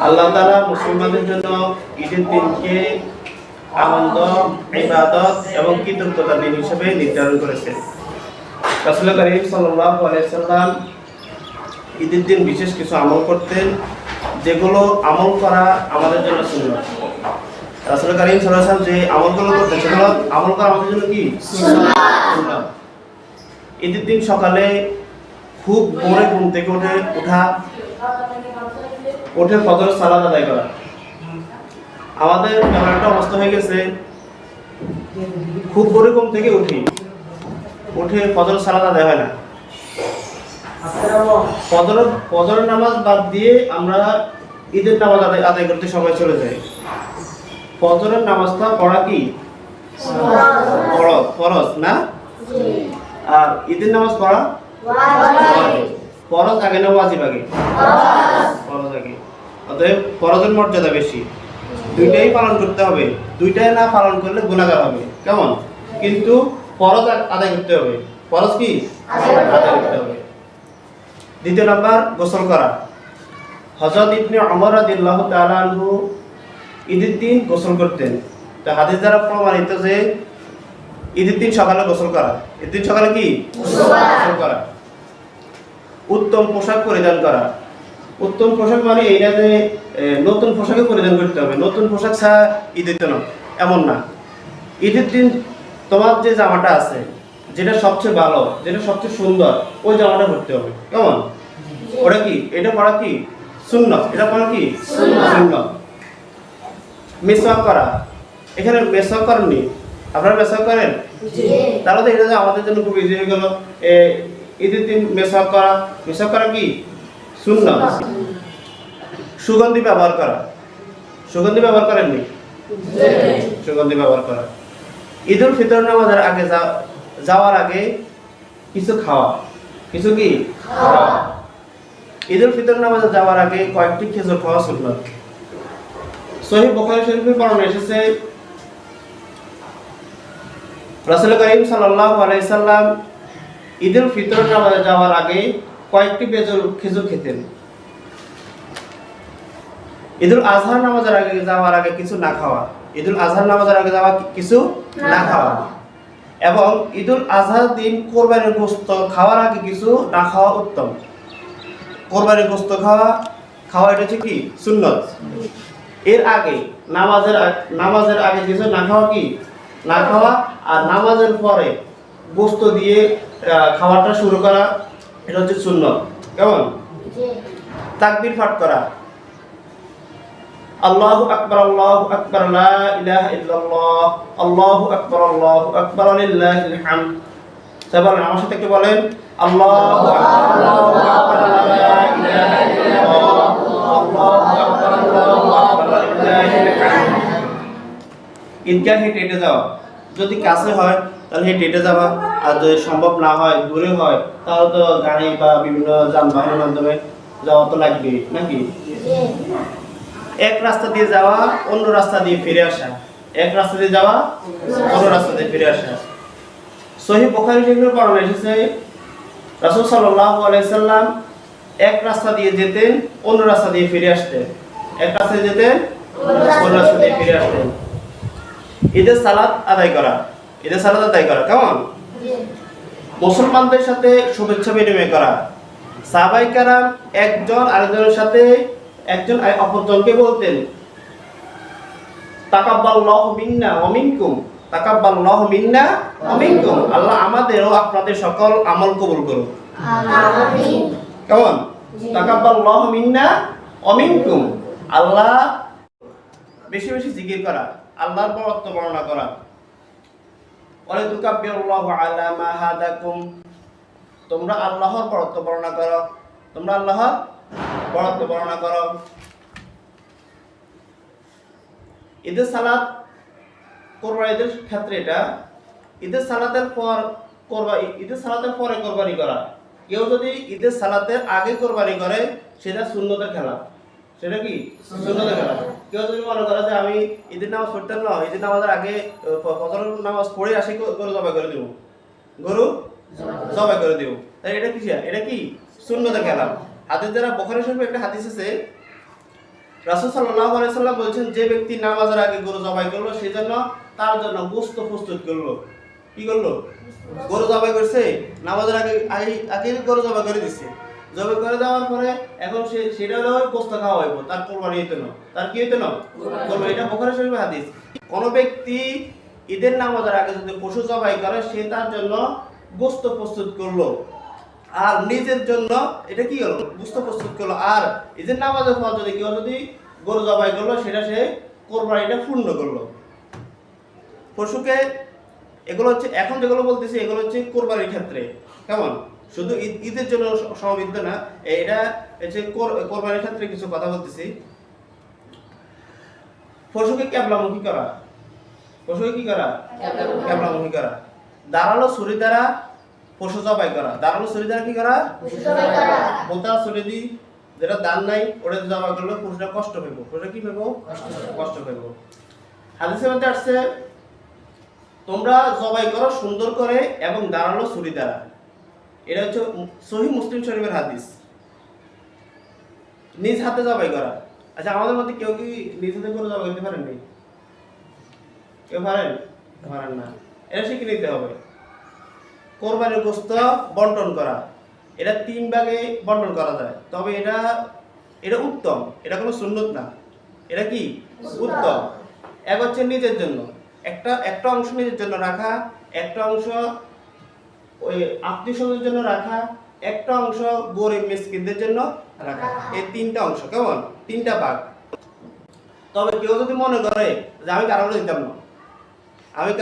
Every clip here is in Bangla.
আল্লাহ তাআলা মুসলমানদের জন্য ঈদের দিনকে আনন্দ, ইবাদত এবং কৃতজ্ঞতার দিন হিসেবে নির্ধারণ করেছেন। রাসূল করিম সাল্লাল্লাহু আলাইহি সাল্লাম ঈদের দিন বিশেষ কিছু আমল করতেন, যেগুলো আমল করা আমাদের জন্য সুন্নাত। রাসূল করিম সাল্লাল্লাহু আলাইহি সাল্লাম যে আমলগুলো করতেন সেগুলো আমল করা আমাদের জন্য কি সুন্নাত। ঈদের দিন সকালে খুব ভোরে ঘুম থেকে উঠে ফজরের সালাত আদায় করা। আমাদের এমন একটা অবস্থা হয়ে গেছে, খুব ভোরে ঘুম থেকে উঠে ফজরের সালাত আদায় হয় না। ফজরের নামাজ বাদ দিয়ে আমরা ঈদের নামাজ আদায় করতে সময় চলে যায়। ফজরের নামাজটা পড়া কি ফরজ না? আর ঈদের নামাজ পড়া ফরজ আগে না ওয়াজিব আগে? ফরজ আগে। অতএব ফরজের মর্যাদা বেশি, দুইটাই পালন করতে হবে। দুইটাই না পালন করলে গুনাহগার হবে, কেমন? কিন্তু ফরজ আদায় করতে হবে। ফরজ কি আদায় করতে হবে। দ্বিতীয় নাম্বার, গোসল করা। হযরত ইবনে ওমর রাদিয়াল্লাহু তাআলা আনহু ঈদের দিন গোসল করতেন। তো হাদিস দ্বারা প্রমাণিত যে ঈদের দিন সকালে গোসল করা। ঈদের দিন সকালে কি গোসল করা। উত্তম পোশাক পরিধান করা। উত্তম পোশাক মানে এই না যে নতুন পোশাকে পরিধান করতে হবে, নতুন পোশাক ছাড়া ঈদের দিন এমন না। ঈদের দিন তোমার যে জামাটা আছে, যেটা সবচেয়ে ভালো, যেটা সবচেয়ে সুন্দর, ওই জামাটা পরতে হবে, কেমন? ওটা কি? এটা পড়া কি সুন্নাত। এটা পড়া কি সুন্নাত। মিসওয়াক করা। এখানে মিসওয়াক করেননি? আপনারা মিসওয়াক করেন? তাহলে তো এটা যে আমাদের জন্য খুব ইজি হয়ে গেল। ঈদের দিন মিসওয়াক করা কি সুন্নাত। সুগন্ধি ব্যবহার করা। সুগন্ধি ব্যবহার করেননি? সুগন্ধি ব্যবহার করা। ঈদুল ফিতর নামাজের আগে যাওয়ার আগে কিছু খাওয়া। কিছু কি খাওয়া। ঈদুল ফিতর নামাজে যাওয়ার আগে কয়েকটি খেজুর খাওয়া সুন্নাত। সহিহ বুখারী শরীফে বর্ণনা এসেছে, রাসূল করিম সাল্লাল্লাহু আলাইহি সাল্লাম ঈদুল ফিতর নামাজে যাওয়ার আগে কয়েকটি খেজুর খেতেন। ঈদুল আজহার নামাজের আগে যাওয়ার আগে কিছু না খাওয়া। ঈদুল আজহার নামাজের আগে যাওয়া কিছু না খাওয়া। এবং ঈদুল আজহার দিন কোরবানির গোশত খাওয়ার আগে কিছু না খাওয়া উত্তম। কোরবানির গোশত খাওয়া এটা হচ্ছে কি সুন্নাত। এর আগে নামাজের আগে কিছু না খাওয়া কি না খাওয়া। আর নামাজের পরে গোশত দিয়ে খাওয়াটা শুরু করা, এটা হচ্ছে সুন্নাত, কেমন? তাকবীর পাঠ করা। আল্লাহু আকবার, আল্লাহু আকবার, লা ইলাহা ইল্লাল্লাহ, আল্লাহু আকবার, আল্লাহু আকবার, লিল্লাহিল হামদ। সবাই আমার সাথে একটু বলেন, আল্লাহু আকবার, আল্লাহু আকবার, লা ইলাহা ইল্লাল্লাহ, আল্লাহু আকবার, আল্লাহু আকবার, লিল্লাহিল হামদ। ঈদগাহ হেঁটে যাওয়া। যদি কাছে হয় তাহলে হেঁটে যাওয়া, আর যদি সম্ভব না হয়, দূরে হয়, তাহলে তো গাড়ি বা বিভিন্ন যানবাহনের মাধ্যমে যাওয়া তো লাগবে নাকি? এক রাস্তা দিয়ে যাওয়া, অন্য রাস্তা দিয়ে ফিরে আসা। এক রাস্তা দিয়ে যাওয়া, অন্য রাস্তা দিয়ে ফিরে আসা। সহিহ বুখারী শরীফে বর্ণনা এসেছে, রাসূল সাল্লাল্লাহু আলাইহি সাল্লাম এক রাস্তা দিয়ে যেতেন, অন্য রাস্তা দিয়ে ফিরে আসতেন। এক রাস্তা দিয়ে যেতেন, অন্য রাস্তা দিয়ে ফিরে আসতেন। ঈদের সালাত আদায় করা। ঈদের সালাত আদায় করা, কেমন? মুসলমানদের সাথে শুভেচ্ছা বিনিময় করা। সাহাবায়ে কেরাম একজন আরেকজনের সাথে একজন অপরজনকে বলতেন, তাকাব্বালাহু মিন্না ওয়া মিনকুম, তাকাব্বালাহু মিন্না ওয়া মিনকুম। আল্লাহ আমাদের ও আপনাদের সকল আমল কবুল করুন, আমিন। কেমন? তাকাব্বালাহু মিন্না ওয়া মিনকুম। আল্লাহ বেশি বেশি জিকির করা, আল্লাহর বরত্ব বর্ণনা করা। ওয়ালা তুকাব্বিরুল্লাহু আলা মা হাদাকুম, তোমরা আল্লাহর বরত্ব বর্ণনা করো, তোমরা আল্লাহর বরত্ব বর্ণনা করো। ঈদের সালাত কোরবানিদের ক্ষেত্রে এটা ঈদের সালাতের পরে কোরবানি করা। কেউ যদি ঈদের সালাতের আগে কোরবানি করে সেটা সুন্নতের খেলাফ। সেটা কি সুন্নতের খেলাফ। কেউ যদি মনে করে যে আমি ঈদের নামাজ পড়তাম না, ঈদের নামাজের আগে ফজরের নামাজ পড়ে আসি গরু জবাই করে দেব, তাই এটা কি? এটা কি সুন্নতের খেলাফ। হাদিস দ্বারা বুখারী শরীফে একটা হাদিস আছে, রাসূল সাল্লাল্লাহু আলাইহি সাল্লাম বলছেন যে ব্যক্তি নামাজের আগে গরু জবাই করলো সেজন্য তার জন্য গোশত প্রস্তুত করলো। কি করলো? গরু জবাই করছে, নামাজের আগে আগে গরু জবাই করে দিচ্ছে। জবাই করে দেওয়ার পরে এখন সেটা হলো গোশত খাওয়া হইব, তার কুরবানি হইতো না। তার কি হইতো না? কুরবানি। এটা বুখারী শরীফের হাদিস। কোন ব্যক্তি ঈদের নামাজের আগে যদি পশু জবাই করে সে তার জন্য গোশত প্রস্তুত করলো, আর নিজের জন্য এটা কি হলো? গোশত প্রস্তুত করলো। আর ঈদের নামাজের পর যদি কেউ যদি গরু জবাই করলো সেটা সে কোরবানিটা পূর্ণ করলো। পশুকে এগুলো হচ্ছে এখন যেগুলো বলতেছি এগুলো হচ্ছে কোরবানির ক্ষেত্রে। কেমন? শুধু ঈদের জন্য সমাবিদ্ধ না, এটা হচ্ছে কোরবানির ক্ষেত্রে কিছু কথা বলতেছি। পশুকে ক্যাবলামুখী করা, পশুকে কি করা? ক্যাবলামুখী করা। দাঁড়ালো ছুরি দ্বারা পশু জবাই করা। দাঁড়ালো ছুরি দ্বারা কি করা? পশু জবাই করা। বোতা ছুরি দি যেটা দান নাই ওটা জবাই করলে পশুটা কষ্ট পাইব। পশুটা কি পাইব? কষ্ট পাইব। হাদিসের মধ্যে আসছে তোমরা জবাই করো সুন্দর করে এবং দাঁড়ালো ছুরি দ্বারা। এটা হচ্ছে সহিহ মুসলিম শরীফের হাদিস। নিজ হাতে জবাই করা। আচ্ছা, আমাদের মধ্যে কেউ কি নিজ হাতে করে জবাই করতে পারেন নাই? কেউ পারেন? পারেন না। এটা শিখে নিতে হবে। কোরবানির গোশত বন্টন করা, এটা 3 ভাগে বন্টন করা যায়, তবে এটা উত্তম। এটা কোনো সুন্নত না। এটা কি উত্তম? এক হচ্ছে নিজের জন্য, একটা অংশ নিজের জন্য রাখা, একটা অংশ ওই আত্মীয়স্বজনের জন্য রাখা, একটা অংশ গরিব মিসকিনদের জন্য রাখা। এই 3টা অংশ। কেমন? 3টা ভাগ। তবে কেউ যদি মনে করে যে আমি কাউকে দিতাম না, আমি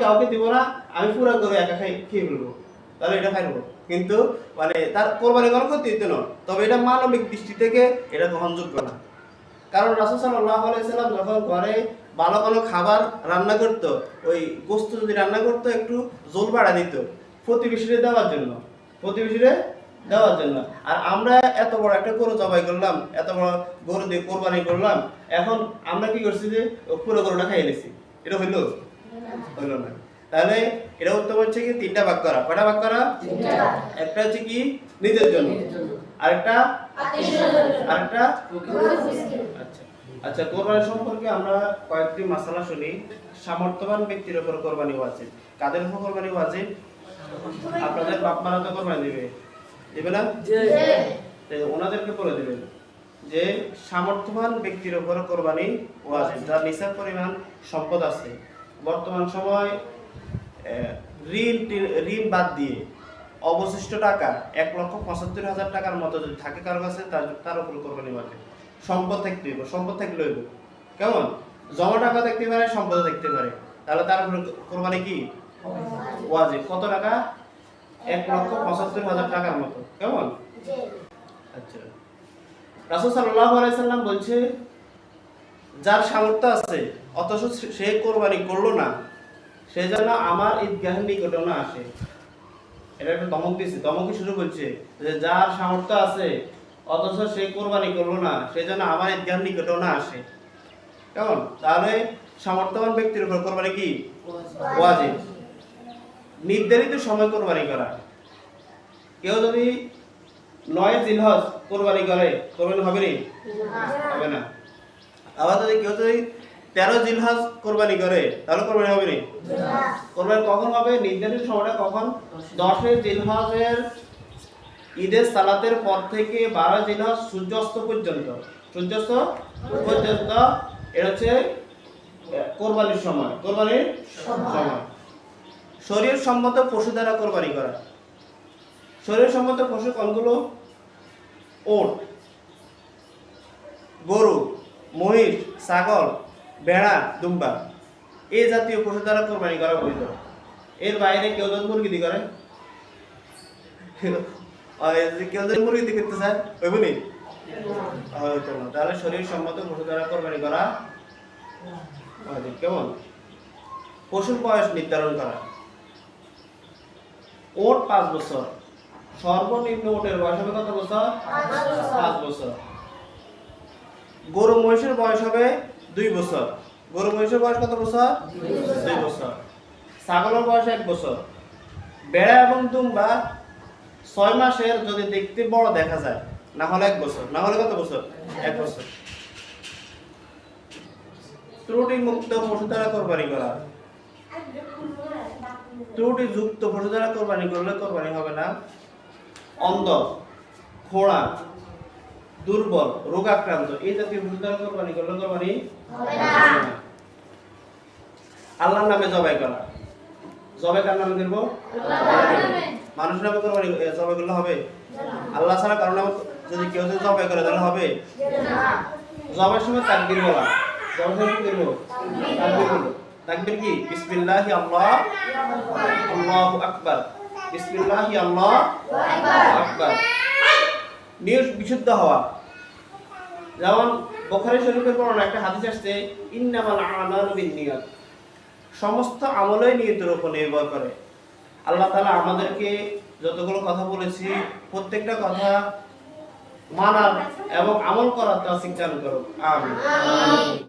কাউকে দিব না, আমি পুরো করে একা খেয়ে ফেলবো, তাহলে এটা খাইবো, কিন্তু মানে তার কোরবানি কোনো ক্ষতি হইতো না। তবে এটা মানবিক দৃষ্টি থেকে এটা গ্রহণযোগ্য না। কারণ রাসূল সাল্লাল্লাহু আলাইহি সাল্লাম যখন ঘরে ভালো কোনো খাবার রান্না করত, ওই গোশত যদি রান্না করতো একটু ঝোল বাড়া দিত প্রতিবেশীদের দেওয়ার জন্য, আর আমরা এত বড় একটা গরু জবাই করলাম, এত বড় গরু দিয়ে কোরবানি করলাম, এখন আমরা কি করছি যে পুরো গরুটা খাইয়ে নিছি। এটা হইলো না। তাহলে এটা উত্তম হচ্ছে কি 3টা ভাগ করা। কয়টা ভাগ করা? 3টা। একটা হচ্ছে কি নিজের জন্য, আরেকটা আরেকটা আচ্ছা, কোরবানি সম্পর্কে আমরা কয়েকটি মাসালা শুনি। সামর্থ্যবান ব্যক্তির উপর কোরবানি ওয়াজিব। কাদের উপর কোরবানি ওয়াজিব? আপনাদের বাপ মারা তো কোরবানি দিবে না? ওনাদেরকে বলে দিবেন যে সামর্থ্যবান ব্যক্তির উপর কোরবানি ওয়াজিব, যার নিসাব পরিমাণ সম্পদ আছে। বর্তমান সময় ঋণ বাদ দিয়ে অবশিষ্ট টাকা 1,75,000 টাকার মতো যদি থাকে কারো কাছে, তার উপর কোরবানি ওয়াজিব। সম্পদ থাকলে হইব। কেমন? জমা টাকা থাকতে পারে, সম্পদ থাকতে পারে, তাহলে তার উপর কোরবানি কি ওয়াজিব। কত টাকা? 1,75,000 টাকার মতো। কেমন? আচ্ছা, রাসূল সাল্লাল্লাহু আলাইহি সাল্লাম বলছে যার সামর্থ্য আছে অথচ সে কোরবানি করলো না, সে যেন আমার ঈদগাহের নিকটেও না আসে। এটা একটা ধমক দিয়েছে, ধমকে শুরু করছে যে যার সামর্থ্য আছে অথচ সে কোরবানি করলো না, সে যেন আমার ঈদগাহের নিকটেও না আসে। কেমন? তাহলে সামর্থ্যবান ব্যক্তির উপর কোরবানি কি ওয়াজিব। নির্ধারিত সময় কোরবানি করা। কেউ যদি 9 জিলহজ কোরবানি করে, কোরবানি হবে না। আবার যদি কেউ 13 জিলহজ কোরবানি করে, তাহলে কোরবানি হবে না। কোরবানি কখন হবে? নির্ধারিত সময়টা কখন? 10 জিলহজের ঈদের সালাতের পর থেকে 12 জিলহজ সূর্যাস্ত পর্যন্ত। এটা হচ্ছে কোরবানির সময়। শরীয়ত সম্মত পশু দ্বারা কোরবানি করা। শরীয়ত সম্মত পশু কোনগুলো? ওট, গরু, মহিষ, ছাগল, ভেড়া, দুম্বা, এই জাতীয় পশু দ্বারা কোরবানি করা বৈধ। এর বাইরে কেউ যদি মুরগি দিয়ে করে, কেউ যদি মুরগি দিয়ে করতে চায় হইব নি? তাহলে শরীর সম্মত পশু দ্বারা কোরবানি করা। কেমন? পশুর বয়স নির্ধারণ করা। ওট 5 বছর, সর্বনিম্ন ওটের বয়স হবে কত বছর? 5 বছর। গরু মহিষের বয়স হবে 2 বছর। গরু মহিষের বয়স কত বছর? 2 বছর। ছাগলের বয়স 1 বছর। ভেড়া এবং দুম্বা 6 মাসের যদি দেখতে বড় দেখা যায় না হলে 1 বছর, না হলে কত বছর? 1 বছর। ত্রুটি মুক্ত পশু দ্বারা কোরবানি করা, ত্রুটি যুক্ত পশু দ্বারা কোরবানি করলে কোরবানি হবে না। অন্ধ, খোঁড়া, দুর্বল, রোগাক্রান্ত এই জাতীয় পশু দ্বারা কোরবানি করলে কোরবানি হবে না। আল্লাহর নামে জবাই করা, জবাই কার নামে করব? মানুষের নামে কোরবানি জবাই করলে হবে? আল্লাহ ছাড়া কারণ যদি কেউ যদি জবাই করে তাহলে হবে? জবাইয়ের সময় তাকবীর বলা, জবাইয়ের সময় কি করব? তাকবীর বলব। তাকবীর কি? বিসমিল্লাহি আল্লাহ আল্লাহু আকবার, বিসমিল্লাহি আল্লাহু আকবার। নিয়ত বিশুদ্ধ হওয়া, যেমন বুখারী শরীফের বর্ণনা একটা হাদিস আসছে, ইন্নামাল আমালু বিন্নিয়াত, সমস্ত আমলই নিয়তের উপর নির্ভর করে। আল্লাহ তাআলা আমাদেরকে যতগুলো কথা বলেছি প্রত্যেকটা কথা মানার এবং আমল করার তৌফিক দান করুন। আমিন।